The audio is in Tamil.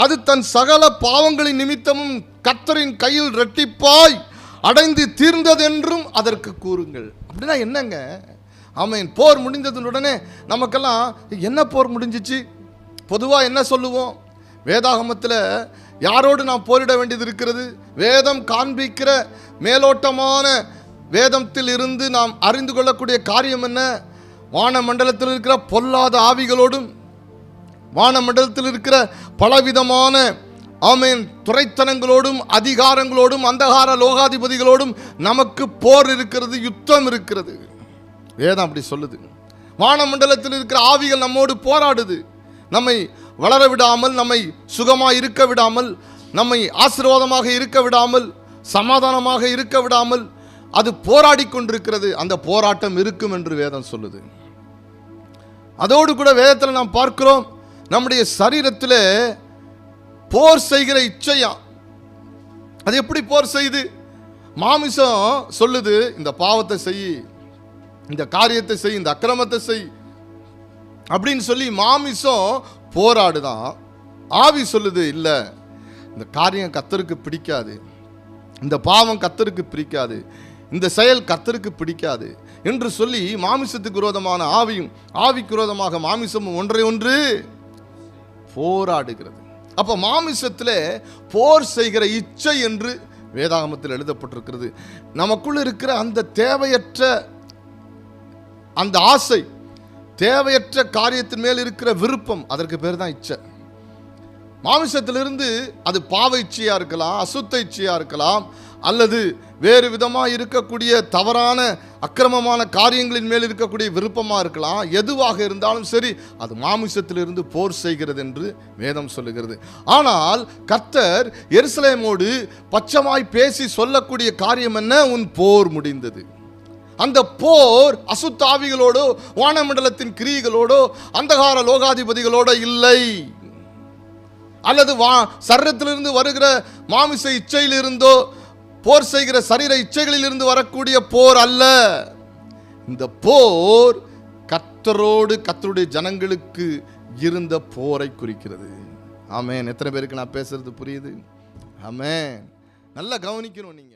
அது தன் சகல பாவங்களின் நிமித்தமும் கர்த்தரின் கையில் இரட்டிப்பாய் அடைந்து தீர்ந்ததென்றும் அதற்கு கூறுங்கள். அப்படின்னா என்னங்க? ஆமென். போர் முடிந்ததுடனே நமக்கெல்லாம் என்ன போர் முடிஞ்சிச்சு? பொதுவாக என்ன சொல்லுவோம்? வேதாகமத்தில் யாரோடு நாம் போரிட வேண்டியது இருக்கிறது? வேதம் காண்பிக்கிற மேலோட்டமான வேதத்தில் இருந்து நாம் அறிந்து கொள்ளக்கூடிய காரியம் என்ன? வானமண்டலத்தில் இருக்கிற பொல்லாத ஆவிகளோடும் வானமண்டலத்தில் இருக்கிற பலவிதமான ஆமென் துரைத்தனங்களோடும் அதிகாரங்களோடும் அந்தகார லோகாதிபதிகளோடும் நமக்கு போர் இருக்கிறது, யுத்தம் இருக்கிறது. வேதம் அப்படி சொல்லுது. வானமண்டலத்தில் இருக்கிற ஆவிகள் நம்மோடு போராடுது. நம்மை வளர விடாமல், நம்மை சுகமாக இருக்க விடாமல், நம்மை ஆசீர்வாதமாக இருக்க விடாமல், சமாதானமாக இருக்க விடாமல் அது போராடி கொண்டிருக்கிறது. அந்த போராட்டம் இருக்கும் என்று வேதம் சொல்லுது. அதோடு கூட வேதத்தில் நாம் பார்க்கிறோம், நம்முடைய சரீரத்தில் போர் செய்கிற இச்சையா. அது எப்படி போர் செய்து? மாமிசம் சொல்லுது, இந்த பாவத்தை செய், இந்த காரியத்தை செய், இந்த அக்கிரமத்தை செய் அப்படின்னு சொல்லி மாமிசம் போராடுதான். ஆவி சொல்லுது, இல்லை, இந்த காரியம் கர்த்தருக்கு பிடிக்காது, இந்த பாவம் கர்த்தருக்கு பிடிக்காது, இந்த செயல் கர்த்தருக்கு பிடிக்காது என்று சொல்லி மாமிசத்துக்கு விரோதமான ஆவியும் ஆவிக்கு விரோதமாக மாமிசமும் ஒன்றை ஒன்று போராடுகிறது. அப்போ மாமிசத்தில் போர் செய்கிற இச்சை என்று வேதாகமத்தில் எழுதப்பட்டிருக்கிறது. நமக்குள்ள இருக்கிற அந்த தேவையற்ற அந்த ஆசை, தேவையற்ற காரியத்தின் மேல் இருக்கிற விருப்பம், அதற்கு பேர் தான் இச்சை. மாமிசத்திலிருந்து அது பாவ இச்சையா இருக்கலாம், அசுத்த இச்சையா இருக்கலாம், அல்லது வேறு விதமாக இருக்கக்கூடிய தவறான அக்கிரமமான காரியங்களின் மேல் இருக்கக்கூடிய விருப்பமாக இருக்கலாம். எதுவாக இருந்தாலும் சரி, அது மாமிசத்திலிருந்து போர் செய்கிறது என்று வேதம் சொல்லுகிறது. ஆனால் கர்த்தர் எருசலேமோடு பச்சமாய் பேசி சொல்லக்கூடிய காரியம் என்ன? உன் போர் முடிந்தது. அந்த போர் அசுத்த ஆவிகளோடோ வானமண்டலத்தின் கிரியைகளோடோ அந்தகார லோகாதிபதிகளோட இல்லை, அல்லது சரீரத்திலிருந்து வருகிற மாமிச இச்சையிலிருந்தோ போர் செய்கிற சரீர இச்சைகளில் இருந்து வரக்கூடிய போர் அல்ல. இந்த போர் கர்த்தரோடு கர்த்தருடைய ஜனங்களுக்கு இருந்த போரை குறிக்கிறது. ஆமென். எத்தனை பேருக்கு நான் பேசுறது புரியுது? ஆமென். நல்லா கவனிக்கணும் நீங்க.